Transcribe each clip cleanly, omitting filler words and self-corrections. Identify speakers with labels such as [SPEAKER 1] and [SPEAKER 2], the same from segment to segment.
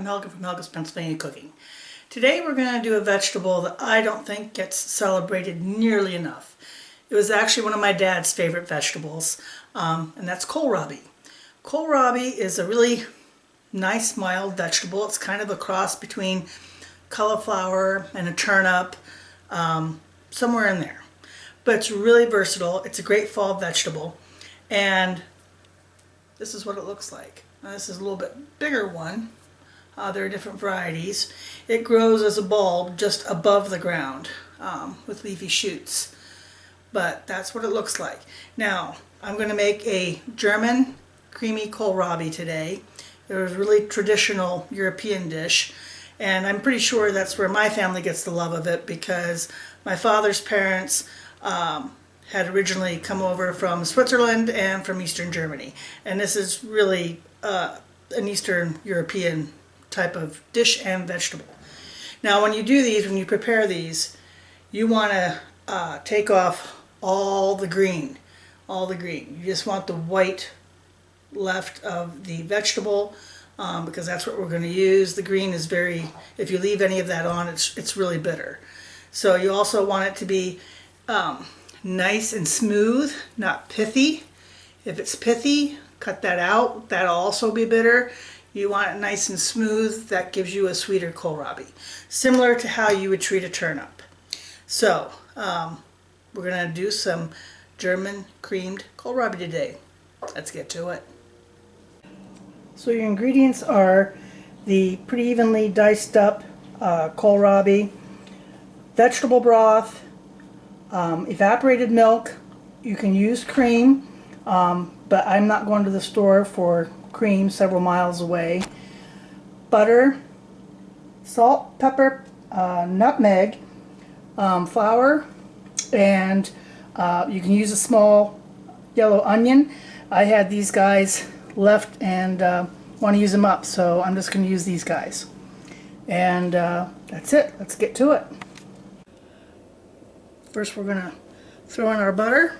[SPEAKER 1] Helga from Helga's Pennsylvania Cooking. Today we're going to do a vegetable that I don't think gets celebrated nearly enough. It was actually one of my dad's favorite vegetables, and that's kohlrabi. Kohlrabi is a really nice mild vegetable. It's kind of a cross between cauliflower and a turnip, somewhere in there. But it's really versatile. It's a great fall vegetable, and this is what it looks like. Now, this is a little bit bigger one. There are different varieties. It grows as a bulb just above the ground with leafy shoots. But that's what it looks like. Now, I'm going to make a German creamy kohlrabi today. It was a really traditional European dish, and I'm pretty sure that's where my family gets the love of it, because my father's parents had originally come over from Switzerland and from Eastern Germany. And this is really an Eastern European type of dish and vegetable. Now when you do these, when you prepare these, you want to take off all the green. You just want the white left of the vegetable, because that's what we're going to use. The green is very, if you leave any of that on, it's really bitter. So you also want it to be nice and smooth, not pithy. If it's pithy, cut that out. That'll also be bitter. You want it nice and smooth. That gives you a sweeter kohlrabi, similar to how you would treat a turnip. So we're going to do some German creamed kohlrabi today. Let's get to it. So your ingredients are the pretty evenly diced up kohlrabi, vegetable broth, evaporated milk. You can use cream, but I'm not going to the store for cream several miles away. Butter, salt, pepper, nutmeg, flour, and you can use a small yellow onion. I had these guys left and want to use them up, so I'm just going to use these guys. And that's it. Let's get to it. First we're going to throw in our butter.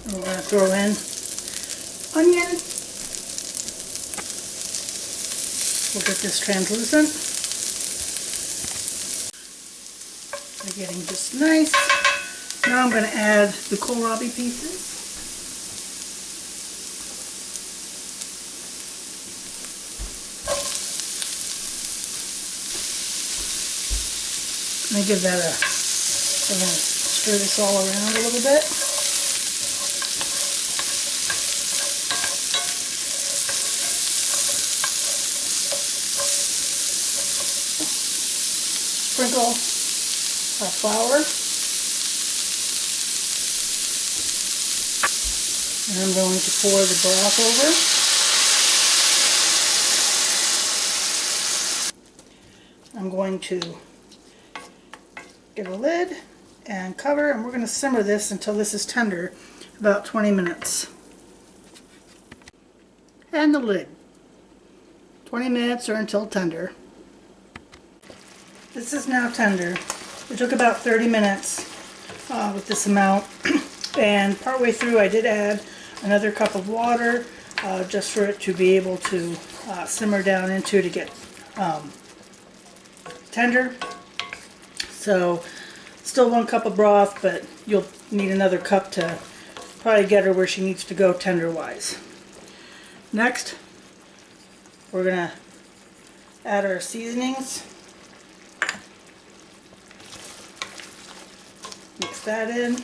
[SPEAKER 1] And we're going to throw in onion. We'll get this translucent. They're getting just nice. Now I'm going to add the kohlrabi pieces. I'm going to give that I'm going to stir this all around a little bit. Sprinkle our flour. And I'm going to pour the broth over. I'm going to get a lid and cover, and we're going to simmer this until this is tender, about 20 minutes. And the lid. 20 minutes or until tender. This is now tender. It took about 30 minutes with this amount, and partway through I did add another cup of water just for it to be able to simmer down into to get tender. So still 1 cup of broth, but you'll need another cup to probably get her where she needs to go tender-wise. Next, we're going to add our seasonings. Mix that in.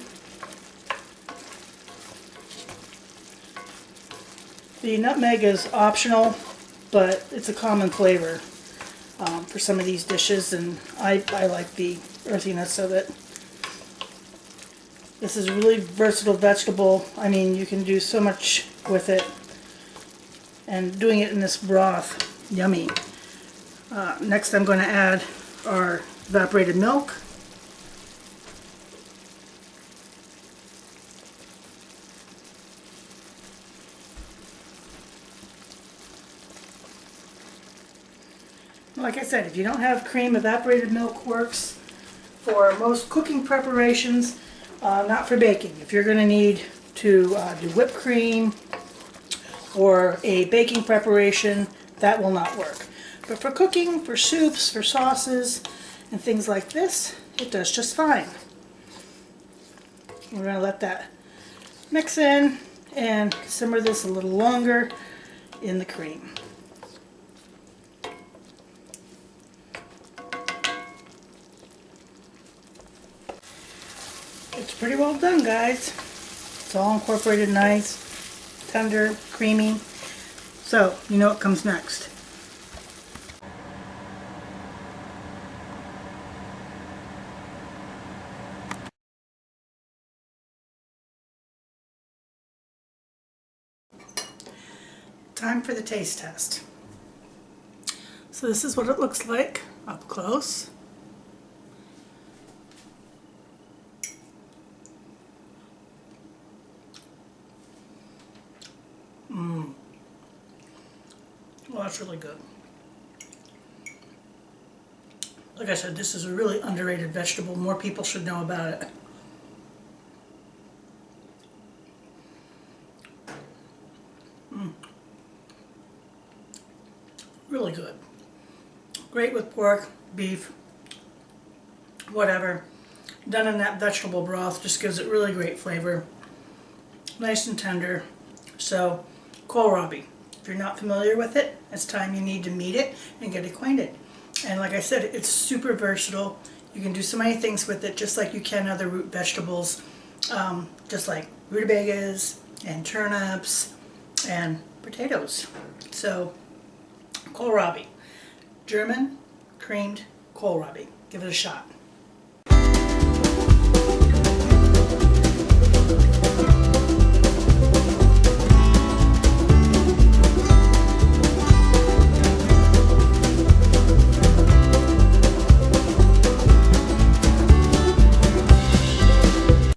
[SPEAKER 1] The nutmeg is optional, but it's a common flavor for some of these dishes, and I like the earthiness of it. This is a really versatile vegetable. I mean, you can do so much with it, and doing it in this broth, yummy. Next I'm going to add our evaporated milk. Like I said, if you don't have cream, evaporated milk works for most cooking preparations, not for baking. If you're going to need to do whipped cream or a baking preparation, that will not work. But for cooking, for soups, for sauces, and things like this, it does just fine. We're going to let that mix in and simmer this a little longer in the cream. It's pretty well done, guys. It's all incorporated nice, tender, creamy. So, you know what comes next. Time for the taste test. So this is what it looks like up close. Well, that's really good. Like I said, this is a really underrated vegetable. More people should know about it. Really good. Great with pork, beef, whatever. Done in that vegetable broth just gives it really great flavor. Nice and tender. So, kohlrabi. If you're not familiar with it, it's time you need to meet it and get acquainted. And like I said, it's super versatile. You can do so many things with it, just like you can other root vegetables, just like rutabagas and turnips and potatoes. So, kohlrabi. German creamed kohlrabi. Give it a shot.